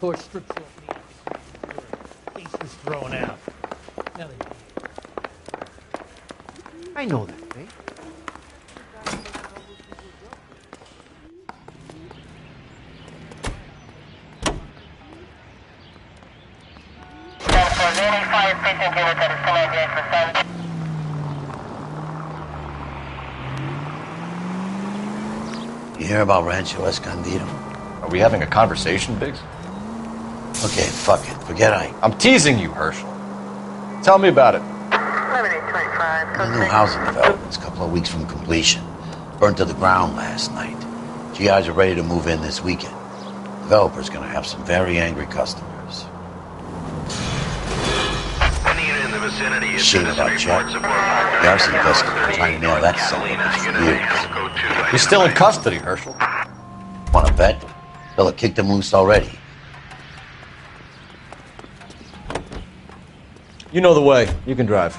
Tore strips off me. Case was thrown out. Now they... I know that, mate. You hear about Rancho Escondido? Are we having a conversation, Biggs? Okay, fuck it. Forget Ike. I'm teasing you, Herschel. Tell me about it. A new housing development's a couple of weeks from completion. Burned to the ground last night. GIs are ready to move in this weekend. Developer's gonna have some very angry customers. Shame about Chuck. The arson investigator trying to nail that son of a bitch for years. He's still in custody, Herschel. Wanna bet? Fella kicked him loose already. You know the way. You can drive.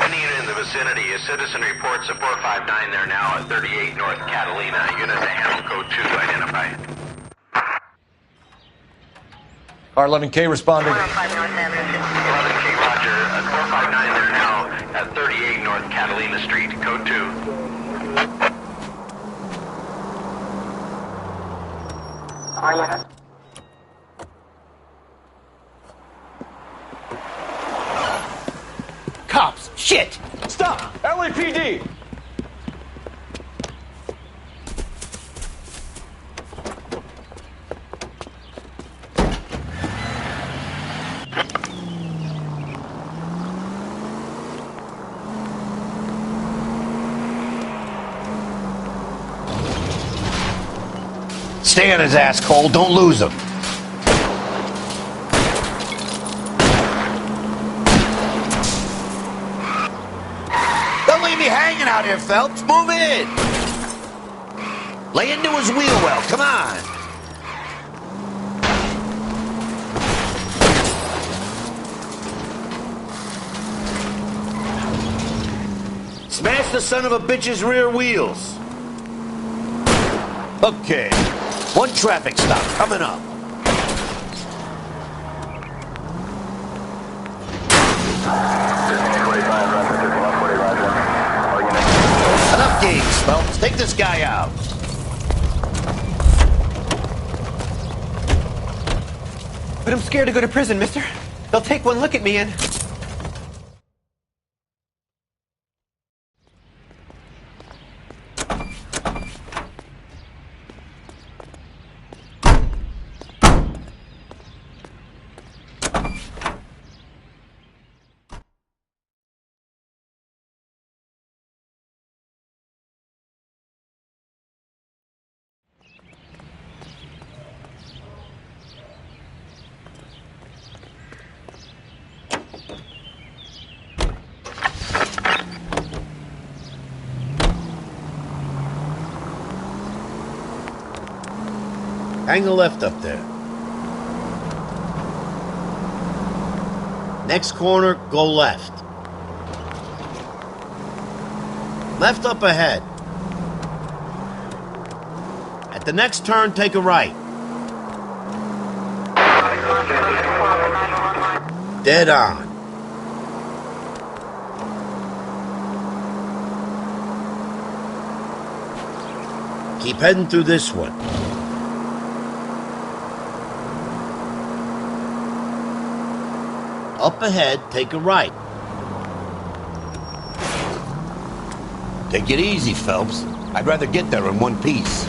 Any unit in the vicinity, a citizen reports a 459 there now at 38 North Catalina. Unit to handle code 2 identified. R11K responding. 11K, roger. 459 there now at 38 North Catalina Street. Code 2. Cops! Shit! Stop! LAPD! Stay on his ass, Cole. Don't lose him. Don't leave me hanging out here, Phelps. Move in. Lay into his wheel well. Come on. Smash the son of a bitch's rear wheels. Okay. One traffic stop coming up. Enough games, Phelps. Take this guy out. But I'm scared to go to prison, mister. They'll take one look at me and... Hang a left up there. Next corner, go left. Left up ahead. At the next turn, take a right. Dead on. Keep heading through this one. Up ahead, take a right. Take it easy, Phelps. I'd rather get there in one piece.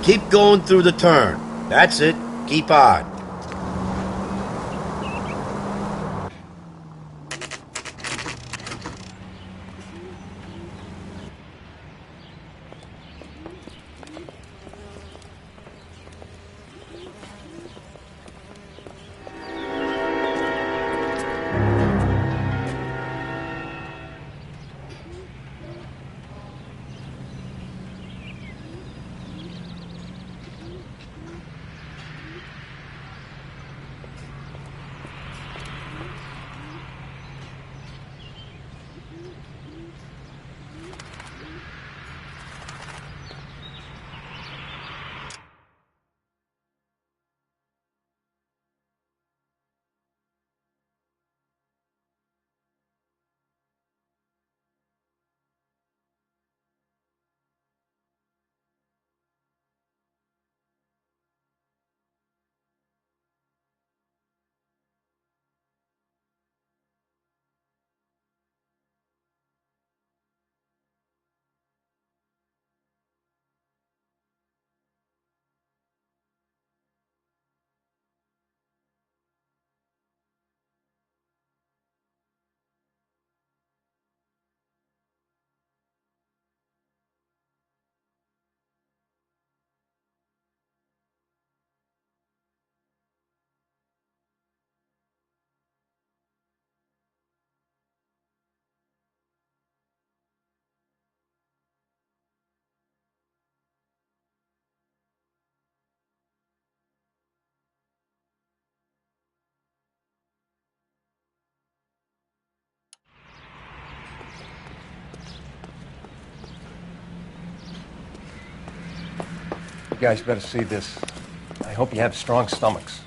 Keep going through the turn. That's it. Keep on. guys better see this. I hope you have strong stomachs.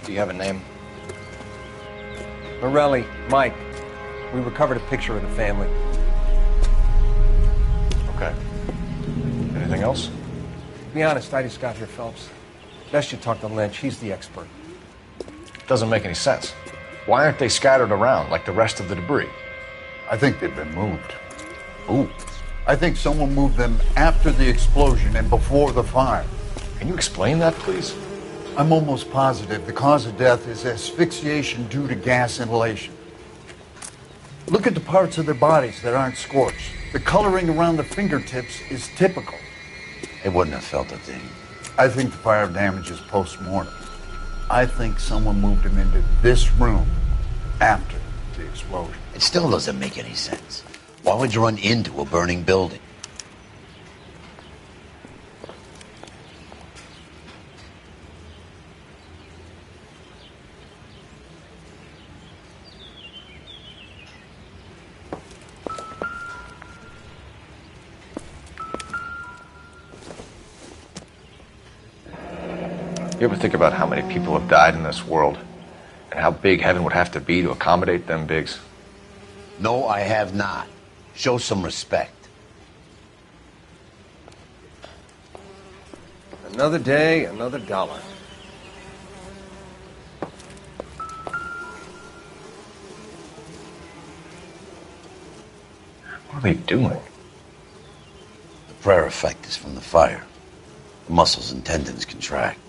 Do you have a name? Morelli, Mike. We recovered a picture of the family. Okay. Anything else? To be honest, I just got here, Phelps. Best you talk to Lynch. He's the expert. Doesn't make any sense. Why aren't they scattered around like the rest of the debris? I think they've been moved. Ooh. I think someone moved them after the explosion and before the fire. Can you explain that, please? I'm almost positive the cause of death is asphyxiation due to gas inhalation. Look at the parts of their bodies that aren't scorched. The coloring around the fingertips is typical. They wouldn't have felt a thing. I think the fire damage is post-mortem. I think someone moved him into this room after the explosion. It still doesn't make any sense. Why would you run into a burning building? You ever think about how many people have died in this world? And how big heaven would have to be to accommodate them bigs? No, I have not. Show some respect. Another day, another dollar. What are they doing? The prayer effect is from the fire. The muscles and tendons contract.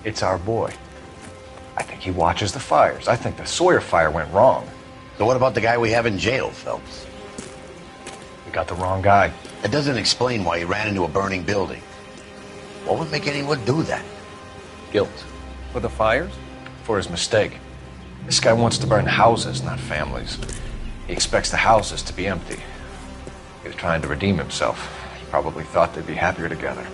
It's our boy. I think he watches the fires. I think the Sawyer fire went wrong. So what about the guy we have in jail, Phelps? We got the wrong guy. That doesn't explain why he ran into a burning building. What would make anyone do that? Guilt. For the fires? For his mistake. This guy wants to burn houses, not families. He expects the houses to be empty. He was trying to redeem himself. He probably thought they'd be happier together.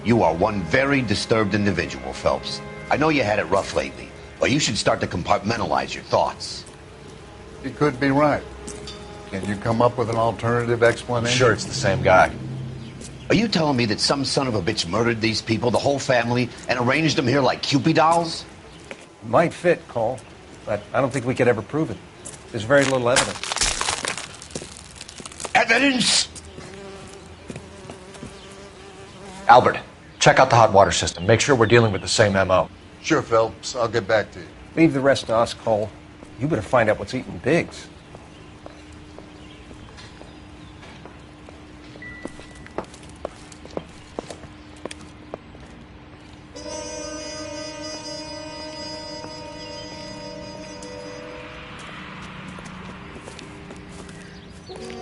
You are one very disturbed individual, Phelps. I know you had it rough lately, but you should start to compartmentalize your thoughts. He could be right. Can you come up with an alternative I'm explanation? sure it's the same guy. Are you telling me that some son of a bitch murdered these people, the whole family, and arranged them here like Cupid dolls? Might fit, Cole, but I don't think we could ever prove it. There's very little evidence. Evidence? Albert, check out the hot water system. Make sure we're dealing with the same MO. Sure, Phelps. I'll get back to you. Leave the rest to us, Cole. You better find out what's eating Biggs.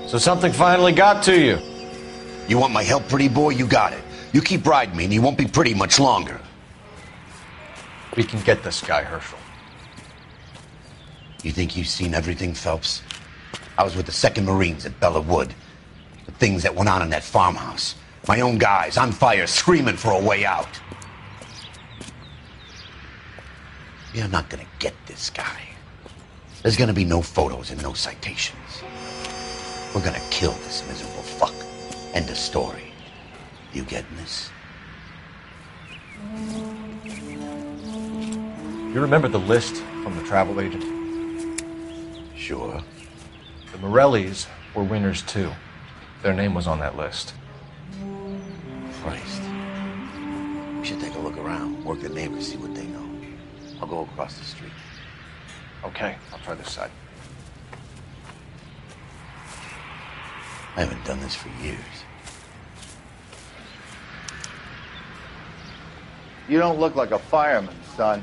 So something finally got to you. You want my help, pretty boy? You got it. You keep riding me and you won't be pretty much longer. We can get this guy, Herschel. You think you've seen everything, Phelps? I was with the 2nd Marines at Bella Wood. The things that went on in that farmhouse. My own guys on fire, screaming for a way out. You're not gonna get this guy. There's gonna be no photos and no citations. We're gonna kill this miserable fuck. End of story. You getting this? You remember the list from the travel agent? Sure. The Morellis were winners too. Their name was on that list. Christ. We should take a look around, work the neighbors, see what they know. I'll go across the street. Okay, I'll try this side. I haven't done this for years. You don't look like a fireman, son.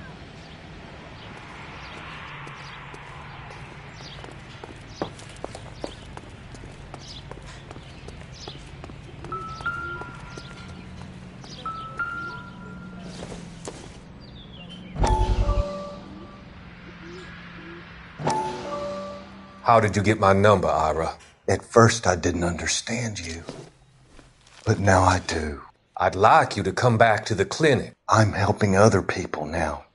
How did you get my number, Ira? At first, I didn't understand you. But now I do. I'd like you to come back to the clinic. I'm helping other people now,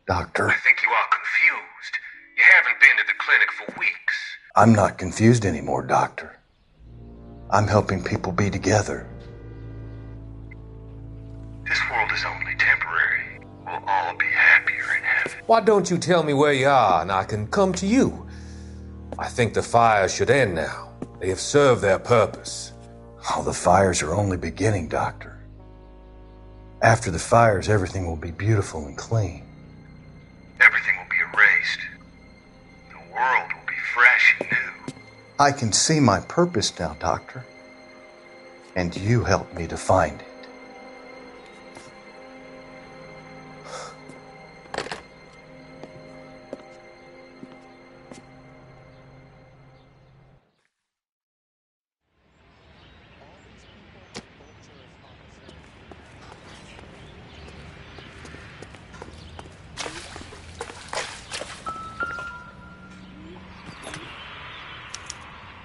Doctor. I think you are confused. You haven't been to the clinic for weeks. I'm not confused anymore, Doctor. I'm helping people be together. This world is only temporary. We'll all be happier in heaven. Why don't you tell me where you are and I can come to you? I think the fires should end now. They have served their purpose. Oh, the fires are only beginning, Doctor. After the fires, everything will be beautiful and clean. Everything will be erased. The world will be fresh and new. I can see my purpose now, Doctor. And you helped me to find it.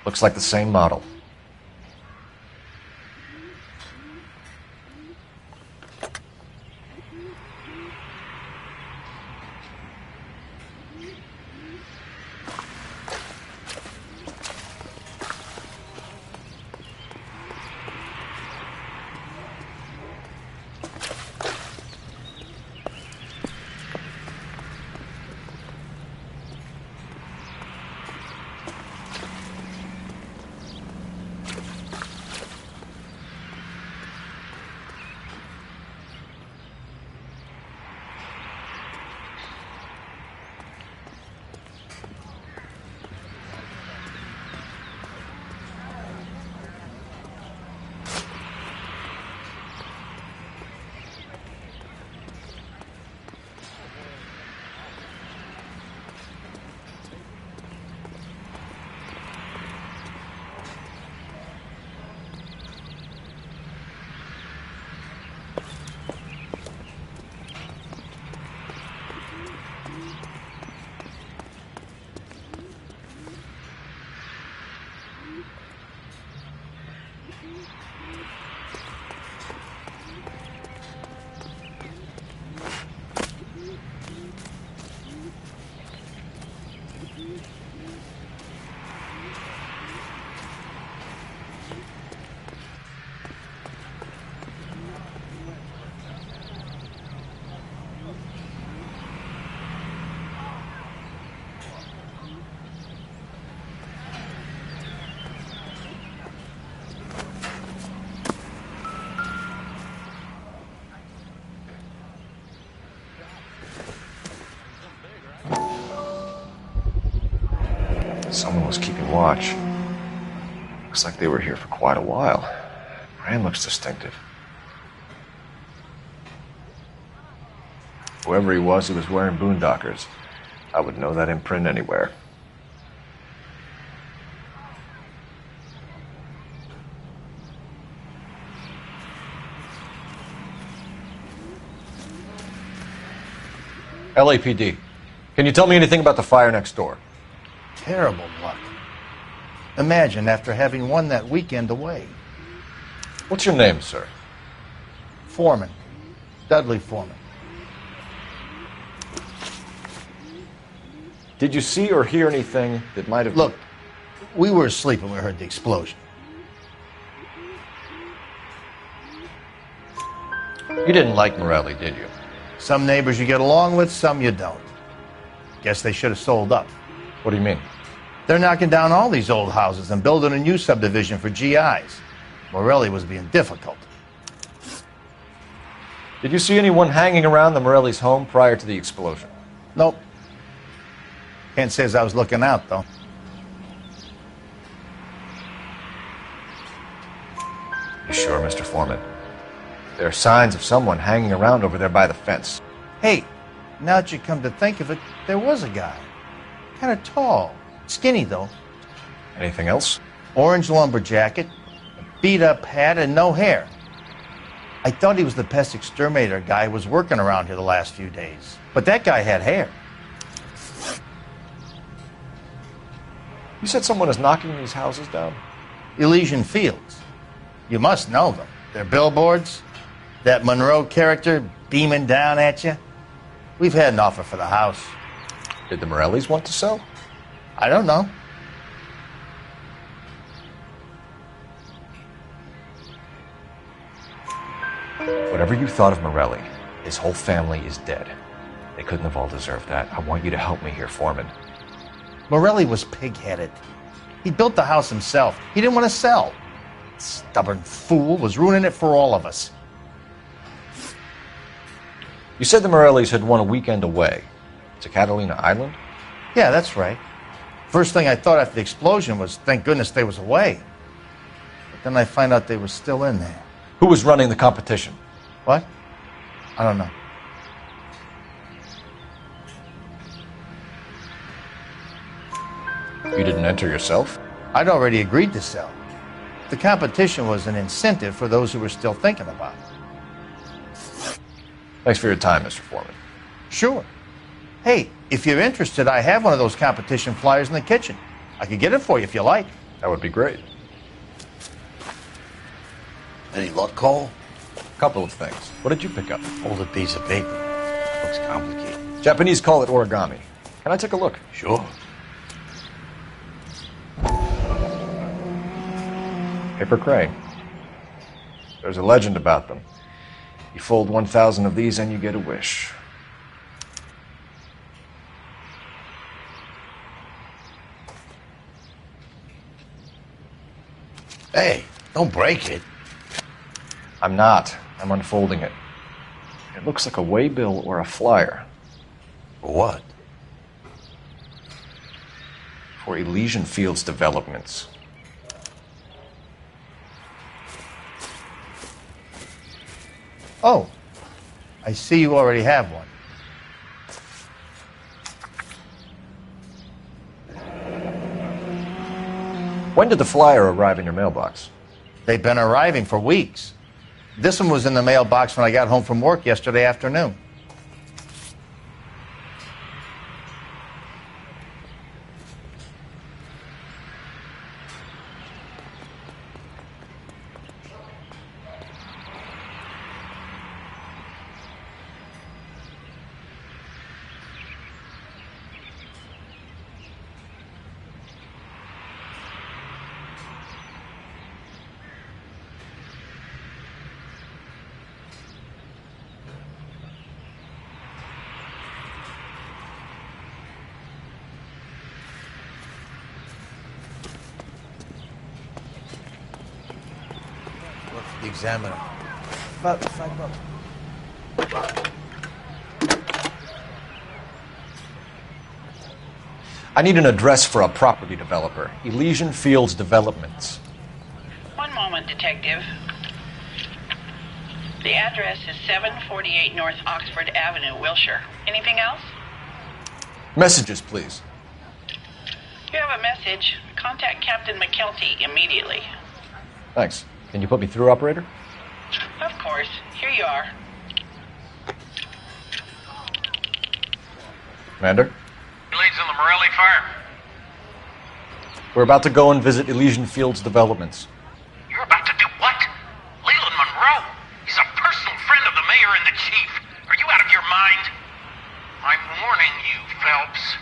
Looks like the same model. Someone was keeping watch. Looks like they were here for quite a while. Brand looks distinctive. Whoever he was wearing boondockers. I would know that imprint anywhere. LAPD. Can you tell me anything about the fire next door? Terrible luck. Imagine after having won that weekend away. What's your name, sir? Foreman. Dudley Foreman. Did you see or hear anything that might have... Look, we were asleep when we heard the explosion. You didn't like Morelli, did you? Some neighbors you get along with, some you don't. Guess they should have sold up. What do you mean? They're knocking down all these old houses and building a new subdivision for GIs. Morelli was being difficult. Did you see anyone hanging around the Morelli's home prior to the explosion? Nope. Can't say as I was looking out, though. You sure, Mr. Foreman? There are signs of someone hanging around over there by the fence. Hey, now that you come to think of it, there was a guy. Kind of tall. Skinny, though. Anything else? Orange lumber jacket, beat-up hat, and no hair. I thought he was the pest exterminator guy who was working around here the last few days. But that guy had hair. You said someone is knocking these houses down? Elysian Fields. You must know them. They're billboards. That Monroe character beaming down at you? We've had an offer for the house. Did the Morellis want to sell? I don't know. Whatever you thought of Morelli, his whole family is dead. They couldn't have all deserved that. I want you to help me here, Foreman. Morelli was pig-headed. He built the house himself. He didn't want to sell. Stubborn fool was ruining it for all of us. You said the Morellis had won a weekend away to Catalina Island? Yeah, that's right. First thing I thought after the explosion was, thank goodness they was away. But then I find out they were still in there. Who was running the competition? What? I don't know. You didn't enter yourself? I'd already agreed to sell. The competition was an incentive for those who were still thinking about it. Thanks for your time, Mr. Foreman. Sure. Hey, if you're interested, I have one of those competition flyers in the kitchen. I could get it for you if you like. That would be great. Any luck, Cole? A couple of things. What did you pick up? Hold a piece of paper. Looks complicated. Japanese call it origami. Can I take a look? Sure. Paper crane. There's a legend about them. You fold 1,000 of these and you get a wish. Hey, don't break it. I'm not. I'm unfolding it. It looks like a waybill or a flyer. For what? For Elysian Fields developments. Oh, I see you already have one. When did the flyer arrive in your mailbox? They've been arriving for weeks. This one was in the mailbox when I got home from work yesterday afternoon. The Examiner. About $5. I need an address for a property developer. Elysian Fields Developments. One moment, Detective. The address is 748 North Oxford Avenue, Wilshire. Anything else? Messages, please. You have a message. Contact Captain McKelty immediately. Thanks. Can you put me through, operator? Of course. Here you are. Commander? Leads on the Morelli fire. We're about to go and visit Elysian Fields Developments. You're about to do what? Leland Monroe? He's a personal friend of the mayor and the chief. Are you out of your mind? I'm warning you, Phelps.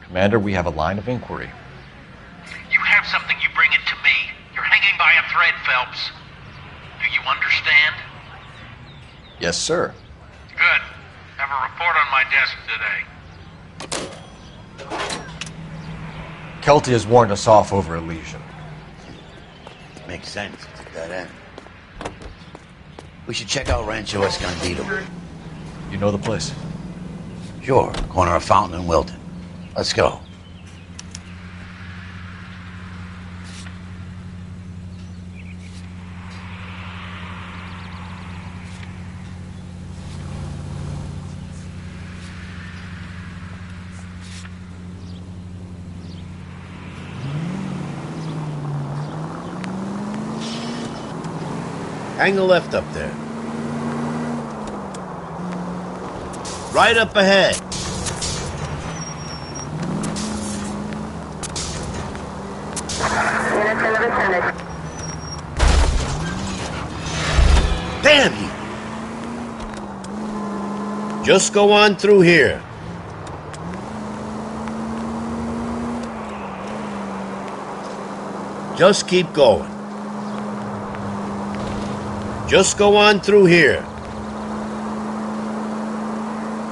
Commander, we have a line of inquiry. You have something, you bring it to me. You're hanging by a thread, Phelps. Do you understand? Yes, sir. Good. Have a report on my desk today. Kelty has warned us off over Elysian. Makes sense. It's at that end. We should check out Rancho Escondido. You know the place? Sure. Corner of Fountain and Wilton. Let's go. Hang a left up there. Right up ahead. Damn you! Just go on through here. Just keep going. Just go on through here.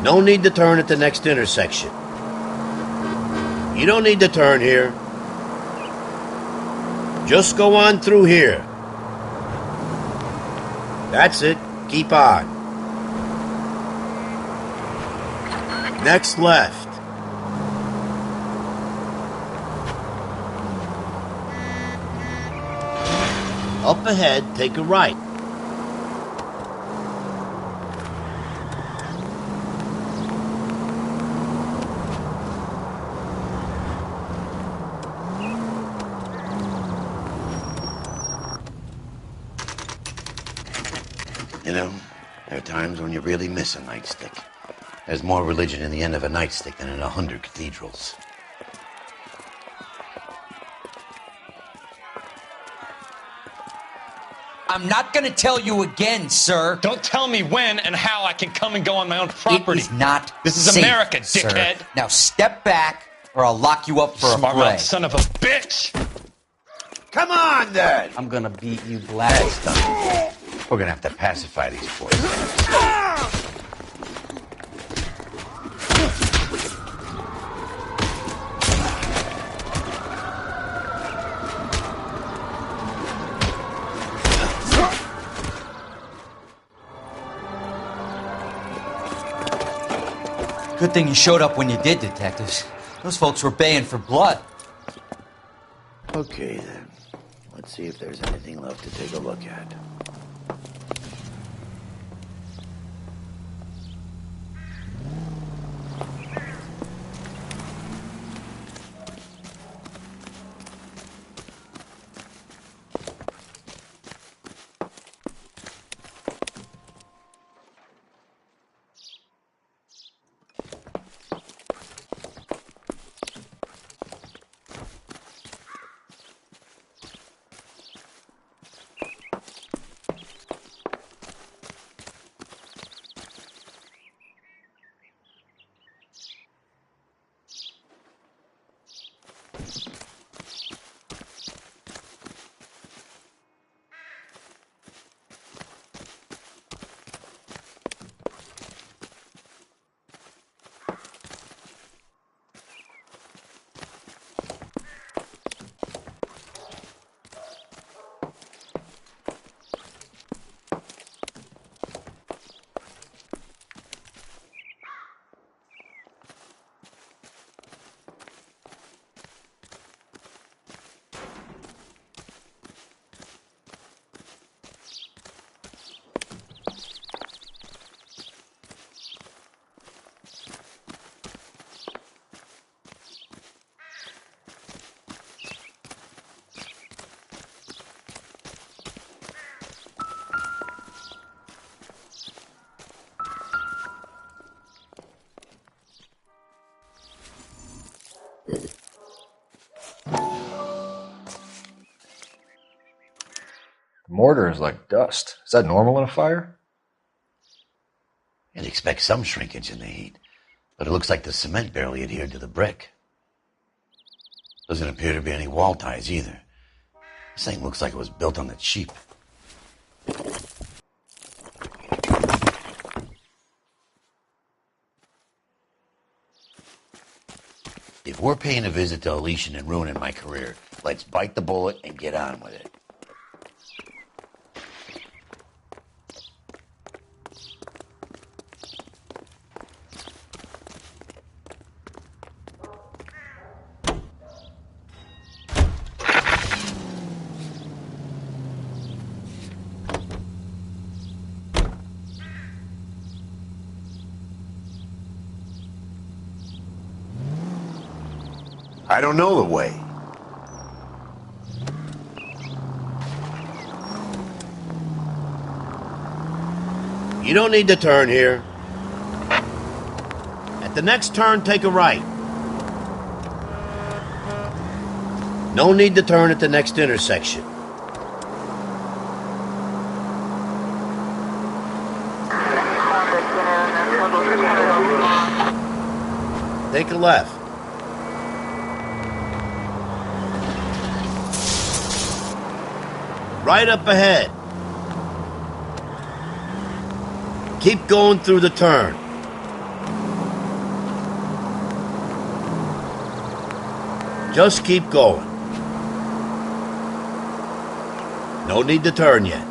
No need to turn at the next intersection. You don't need to turn here. Just go on through here. That's it. Keep on. Next left. Up ahead, take a right. You know, there are times when you really miss a nightstick. There's more religion in the end of a nightstick than in 100 cathedrals. I'm not gonna tell you again, sir. Don't tell me when and how I can come and go on my own property. It is not This is safe, America, sir. dickhead. Now step back, or I'll lock you up for a Smart fray. mouth son of a bitch! Come on, then! I'm gonna beat you black. We're gonna have to pacify these boys. Good thing you showed up when you did, detectives. Those folks were baying for blood. Okay, then. Let's see if there's anything left to take a look at. Mortar is like dust. Is that normal in a fire? You'd expect some shrinkage in the heat, but it looks like the cement barely adhered to the brick. Doesn't appear to be any wall ties either. This thing looks like it was built on the cheap. If we're paying a visit to Elysian and ruining my career, let's bite the bullet and get on with it. I don't know the way. You don't need to turn here. At the next turn, take a right. No need to turn at the next intersection. Take a left. Right up ahead. Keep going through the turn. Just keep going. No need to turn yet.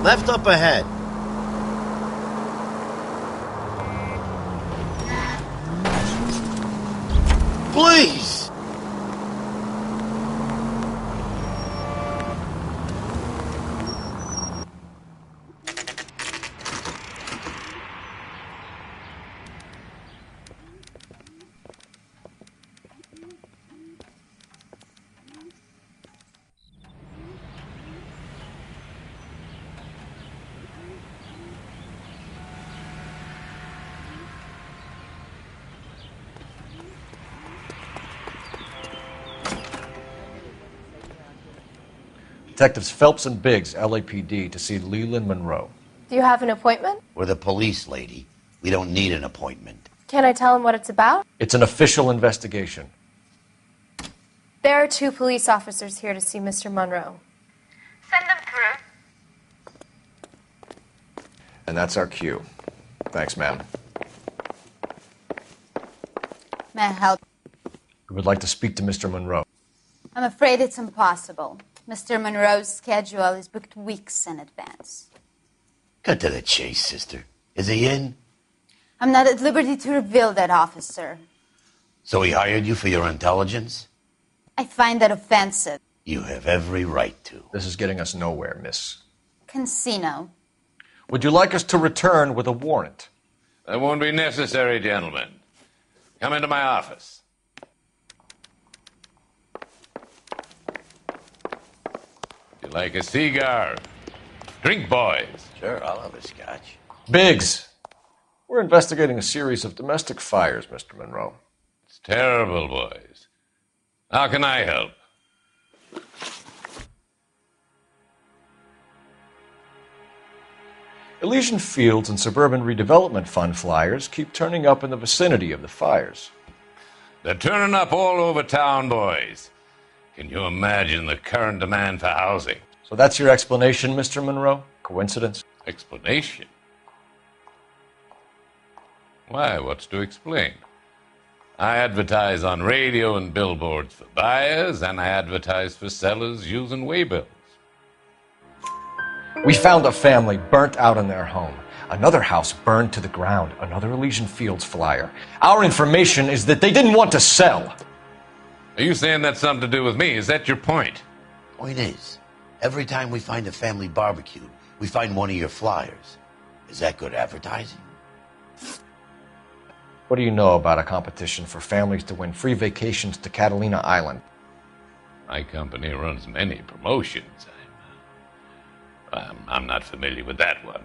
Left up ahead. Please! Detectives Phelps and Biggs, LAPD, to see Leland Monroe. Do you have an appointment? We're the police, lady. We don't need an appointment. Can I tell him what it's about? It's an official investigation. There are 2 police officers here to see Mr. Monroe. Send them through. And that's our cue. Thanks, ma'am. May I help? We would like to speak to Mr. Monroe. I'm afraid it's impossible. Mr. Monroe's schedule is booked weeks in advance. Cut to the chase, sister. Is he in? I'm not at liberty to reveal that, officer. So he hired you for your intelligence? I find that offensive. You have every right to. This is getting us nowhere, miss. Casino. Would you like us to return with a warrant? That won't be necessary, gentlemen. Come into my office. You like a cigar? Drink, boys. Sure, I'll have a scotch. Biggs, we're investigating a series of domestic fires, Mr. Monroe. It's terrible, boys. How can I help? Elysian Fields and Suburban Redevelopment Fund flyers keep turning up in the vicinity of the fires. They're turning up all over town, boys. Can you imagine the current demand for housing? So that's your explanation, Mr. Monroe? Coincidence? Explanation? Why, what's to explain? I advertise on radio and billboards for buyers, and I advertise for sellers using waybills. We found a family burnt out in their home. Another house burned to the ground. Another Elysian Fields flyer. Our information is that they didn't want to sell. Are you saying that's something to do with me? Is that your point? Point is, every time we find a family barbecue, we find one of your flyers. Is that good advertising? What do you know about a competition for families to win free vacations to Catalina Island? My company runs many promotions. I'm not familiar with that one.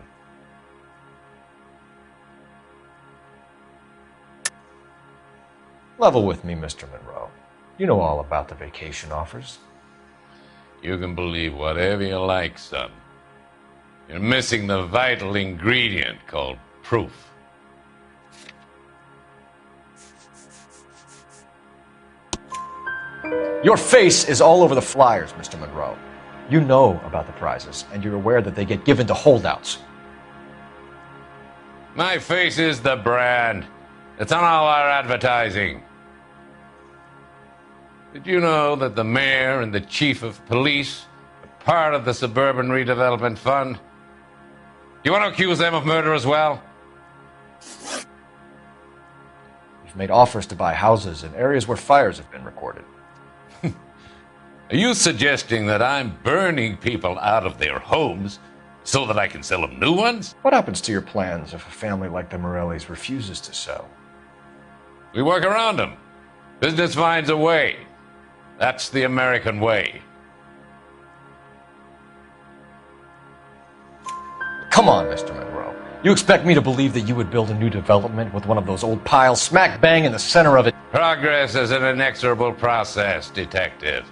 Level with me, Mr. Monroe. You know all about the vacation offers. You can believe whatever you like, son. You're missing the vital ingredient called proof. Your face is all over the flyers, Mr. Monroe. You know about the prizes, and you're aware that they get given to holdouts. My face is the brand. It's on all our advertising. Did you know that the mayor and the chief of police are part of the Suburban Redevelopment Fund? Do you want to accuse them of murder as well? You've made offers to buy houses in areas where fires have been recorded. Are you suggesting that I'm burning people out of their homes so that I can sell them new ones? What happens to your plans if a family like the Morellis refuses to sell? We work around them. Business finds a way. That's the American way. Come on, Mr. Monroe. You expect me to believe that you would build a new development with one of those old piles smack bang in the center of it? Progress is an inexorable process, Detective.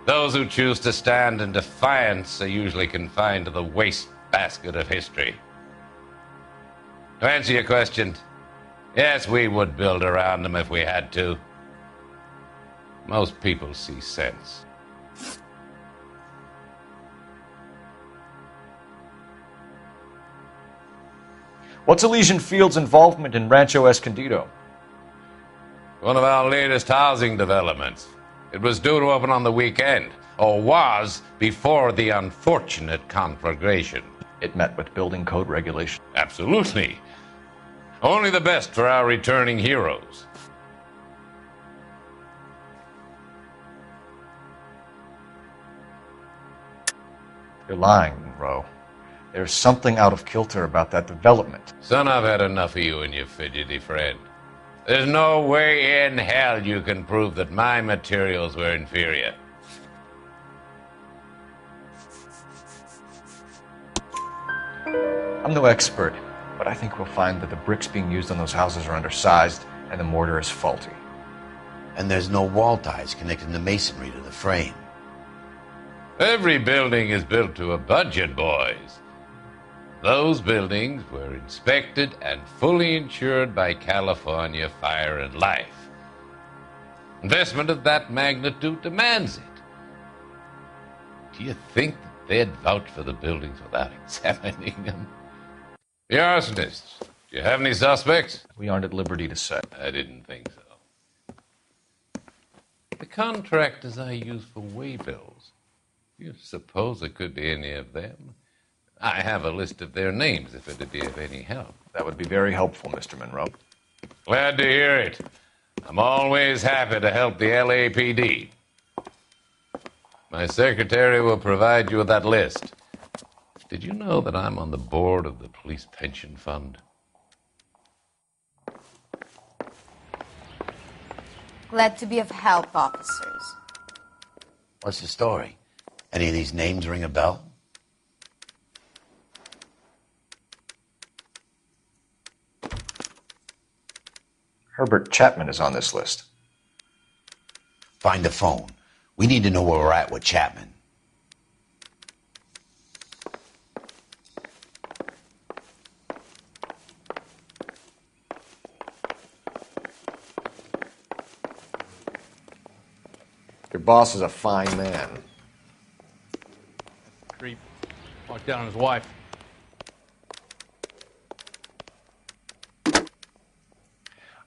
Those who choose to stand in defiance are usually confined to the wastebasket of history. To answer your question, yes, we would build around them if we had to. Most people see sense. What's Elysian Field's involvement in Rancho Escondido? One of our latest housing developments. It was due to open on the weekend, or was before the unfortunate conflagration. It met with building code regulations. Absolutely. Only the best for our returning heroes. You're lying, Monroe. There's something out of kilter about that development. Son, I've had enough of you and your fidgety friend. There's no way in hell you can prove that my materials were inferior. I'm no expert, but I think we'll find that the bricks being used on those houses are undersized and the mortar is faulty. And there's no wall ties connecting the masonry to the frame. Every building is built to a budget, boys. Those buildings were inspected and fully insured by California Fire and Life. Investment of that magnitude demands it. Do you think that they'd vouch for the buildings without examining them? The arsonists, do you have any suspects? We aren't at liberty to say. I didn't think so. The contractors I use for waybills, do you suppose it could be any of them? I have a list of their names if it'd be of any help. That would be very helpful, Mr. Monroe. Glad to hear it. I'm always happy to help the LAPD. My secretary will provide you with that list. Did you know that I'm on the board of the police pension fund? Glad to be of help, officers. What's the story? Any of these names ring a bell? Herbert Chapman is on this list. Find the phone. We need to know where we're at with Chapman. Your boss is a fine man. Creep. Walked down on his wife.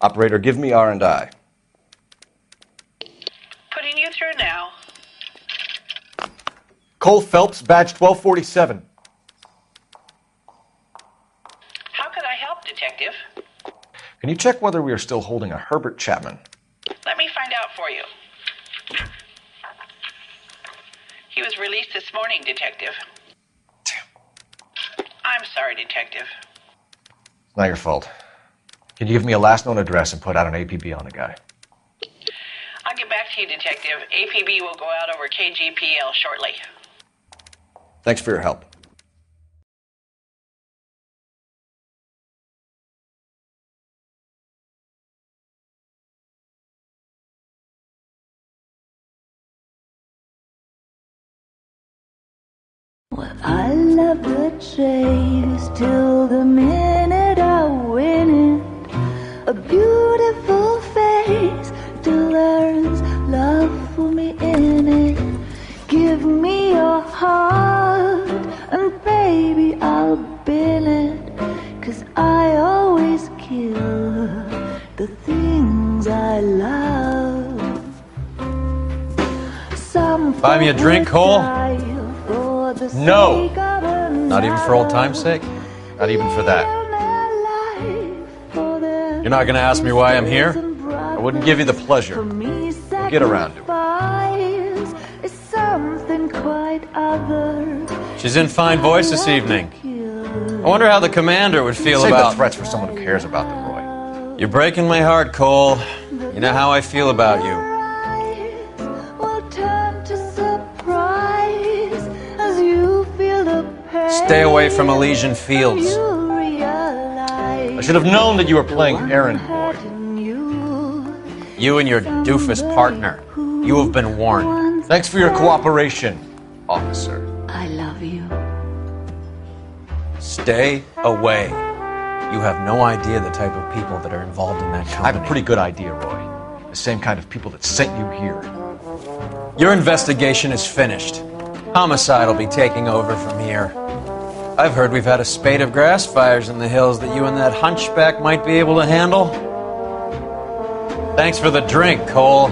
Operator, give me R&I. Putting you through now. Cole Phelps, badge 1247. How could I help, Detective? Can you check whether we are still holding a Herbert Chapman? Let me find out for you. He was released this morning, Detective. Damn. I'm sorry, Detective. It's not your fault. Can you give me a last known address and put out an APB on the guy? I'll get back to you, Detective. APB will go out over KGPL shortly. Thanks for your help. Well, I love the chase till the minute I win it. A beautiful face till there's love for me in it. Give me your heart and baby I'll bill it. 'Cause I always kill the things I love. Some Buy me a drink, Cole? No! Not even for old time's sake? Not even for that. You're not going to ask me why I'm here? I wouldn't give you the pleasure. We'll get around to it. She's in fine voice this evening. I wonder how the commander would feel Save about... the threats for someone who cares about them, Roy. You're breaking my heart, Cole. You know how I feel about you. Stay away from Elysian Fields. should have known that you were playing errand boy. You and your doofus partner. You have been warned. Thanks for your cooperation, officer. I love you. Stay away. You have no idea the type of people that are involved in that company. I have a pretty good idea, Roy. The same kind of people that sent you here. Your investigation is finished. Homicide will be taking over from here. I've heard we've had a spate of grass fires in the hills that you and that hunchback might be able to handle. Thanks for the drink, Cole.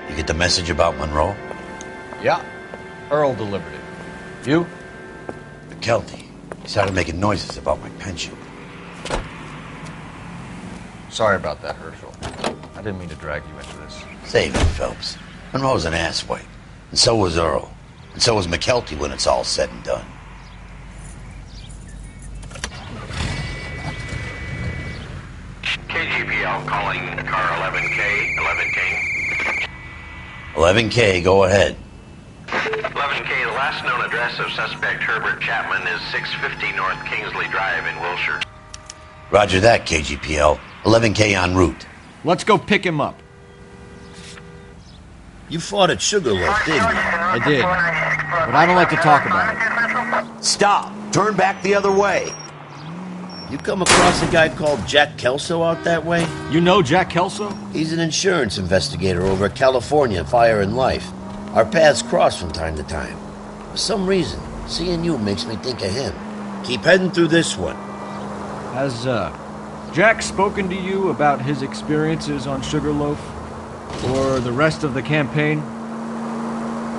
You get the message about Monroe? Yeah, Earl delivered it. You? McKelty. He started making noises about my pension. Sorry about that, Herschel. I didn't mean to drag you into this. Save it, Phelps. Monroe's an asswipe. And so was Earl. And so was McKelty when it's all said and done. KGPL calling car 11K. 11K, go ahead. 11K, the last known address of suspect Herbert Chapman is 650 North Kingsley Drive in Wilshire. Roger that, KGPL. 11K en route. Let's go pick him up. You fought at Sugarloaf, didn't you? I did. But I don't like to talk about it. Stop! Turn back the other way. You come across a guy called Jack Kelso out that way? You know Jack Kelso? He's an insurance investigator over at California Fire and Life. Our paths cross from time to time. For some reason, seeing you makes me think of him. Keep heading through this one. Has, Jack spoken to you about his experiences on Sugarloaf? Or the rest of the campaign?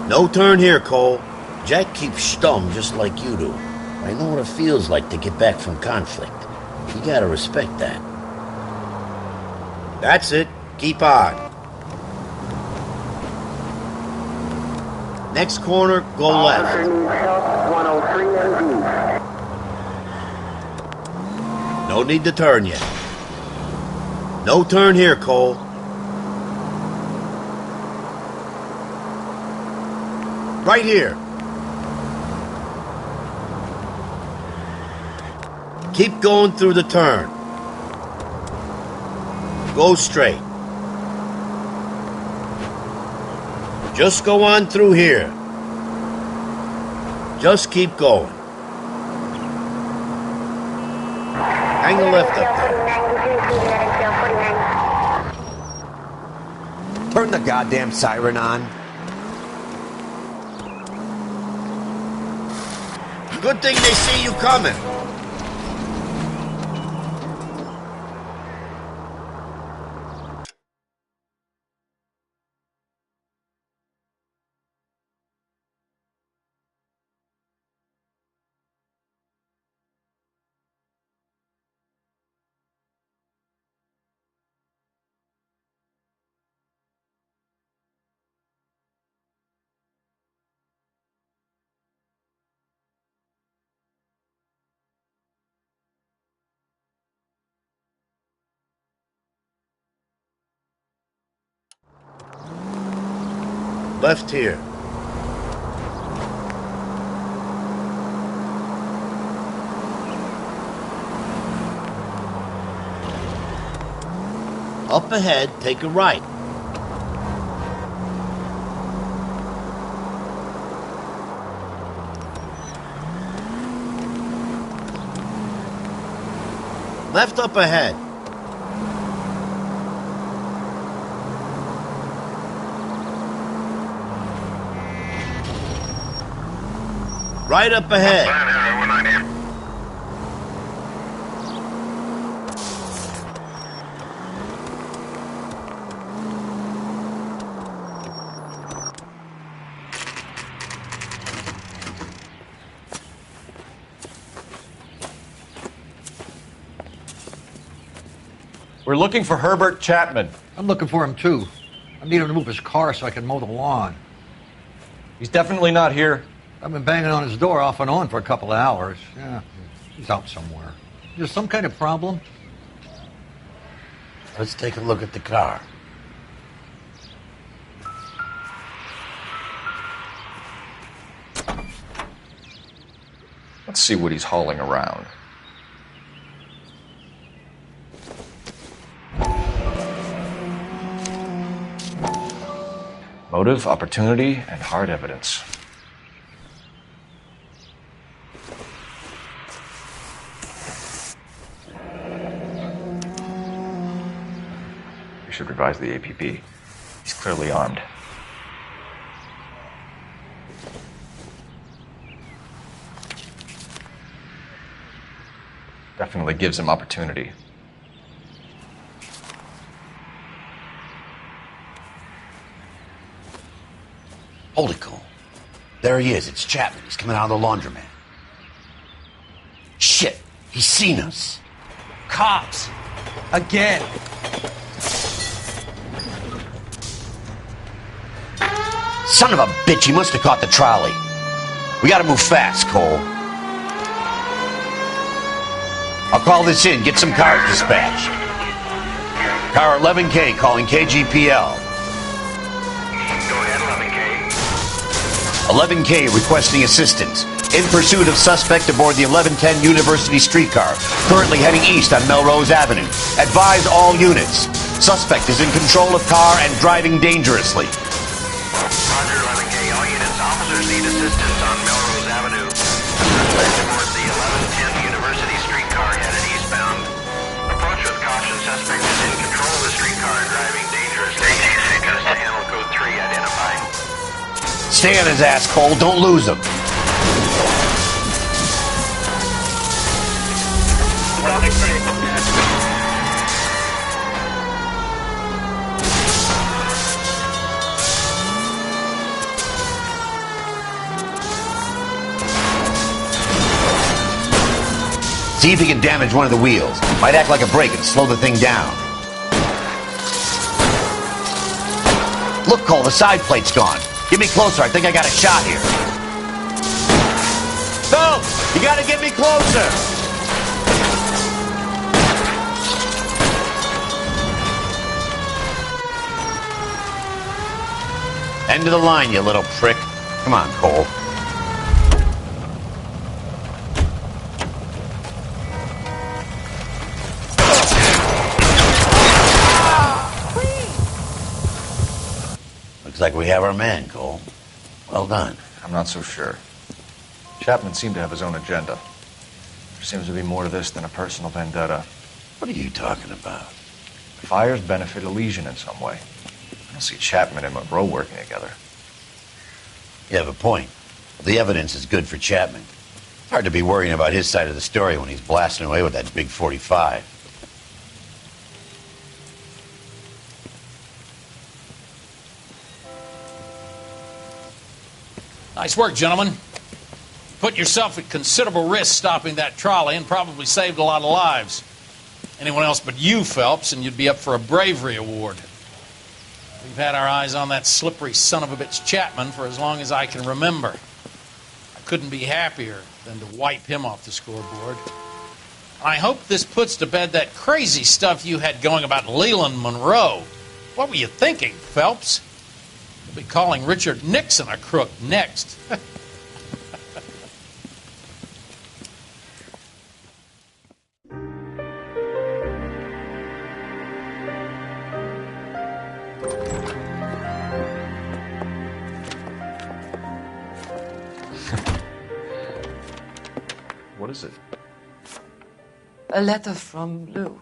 No turn here, Cole. Jack keeps stum just like you do. I know what it feels like to get back from conflict. You gotta respect that. That's it. Keep on. Next corner, go left. No need to turn yet. No turn here, Cole. Right here. Keep going through the turn. Go straight. Just go on through here. Just keep going. Hang a left up there. Turn the goddamn siren on. Good thing they see you coming. Left here. Up ahead, take a right. Left up ahead. Right up ahead. We're looking for Herbert Chapman. I'm looking for him, too. I need him to move his car so I can mow the lawn. He's definitely not here. I've been banging on his door off and on for a couple of hours. Yeah, he's out somewhere. Is there some kind of problem? Let's take a look at the car. Let's see what he's hauling around. Motive, opportunity, and hard evidence. We should revise the APB. He's clearly armed. Definitely gives him opportunity. Holy cow. There he is. It's Chapman. He's coming out of the laundromat. Shit. He's seen us. Cops! Again! Son of a bitch. He must have caught the trolley. We gotta move fast, Cole. I'll call this in. Get some cars dispatched. Car 11K calling KGPL. 11K requesting assistance. In pursuit of suspect aboard the 1110 University streetcar, currently heading east on Melrose Avenue. Advise all units. Suspect is in control of car and driving dangerously. Roger, 11K. All units. Officers need assistance on Melrose Avenue. Suspect aboard the 1110 University streetcar headed eastbound. Approach with caution. Suspect is in control of the streetcar and driving dangerously. Just to handle code 3 identified. Stay on his ass, Cole. Don't lose him. See if he can damage one of the wheels. Might act like a brake and slow the thing down. Look, Cole, the side plate's gone. Get me closer. I think I got a shot here. Phelps, you gotta get me closer. End of the line, you little prick. Come on, Cole. Looks like we have our man, Cole. Well done. I'm not so sure. Chapman seemed to have his own agenda. There seems to be more to this than a personal vendetta. What are you talking about? The fires benefit Elysian in some way. I don't see Chapman and Monroe working together. You have a point. The evidence is good for Chapman. It's hard to be worrying about his side of the story when he's blasting away with that big 45. Nice work, gentlemen. Put yourself at considerable risk stopping that trolley and probably saved a lot of lives. Anyone else but you, Phelps, and you'd be up for a bravery award. We've had our eyes on that slippery son of a bitch Chapman for as long as I can remember. I couldn't be happier than to wipe him off the scoreboard. I hope this puts to bed that crazy stuff you had going about Leland Monroe. What were you thinking, Phelps? You'll be calling Richard Nixon a crook next. What is it? A letter from Lou.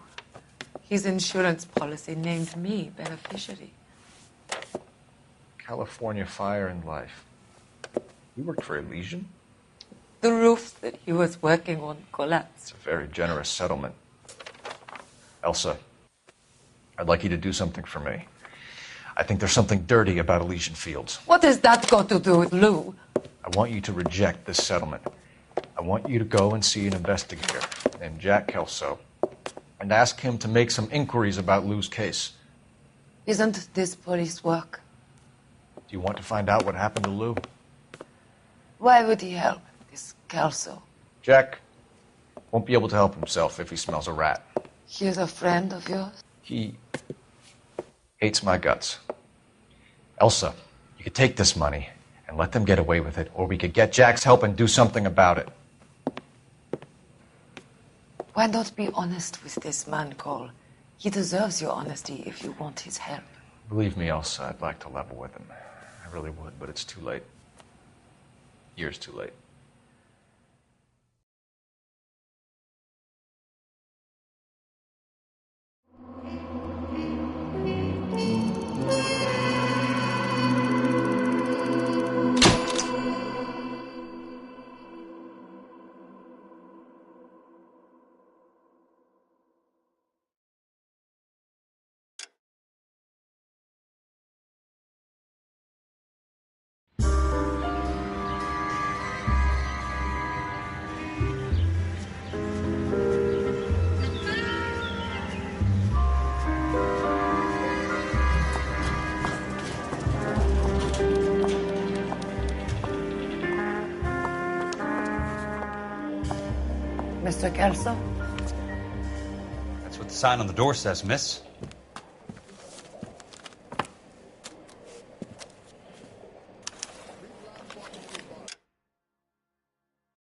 His insurance policy named me beneficiary. California Fire and Life. You worked for Elysian? The roof that he was working on collapsed. It's a very generous settlement. Elsa, I'd like you to do something for me. I think there's something dirty about Elysian Fields. What has that got to do with Lou? I want you to reject this settlement. I want you to go and see an investigator named Jack Kelso and ask him to make some inquiries about Lou's case. Isn't this police work? Do you want to find out what happened to Lou? Why would he help this Kelso? Jack won't be able to help himself if he smells a rat. He is a friend of yours? He hates my guts. Elsa, you could take this money and let them get away with it, or we could get Jack's help and do something about it. Why not be honest with this man, Cole? He deserves your honesty if you want his help. Believe me, Elsa, I'd like to level with him. I really would, but it's too late. Years too late. Mr. Kelso? That's what the sign on the door says, miss.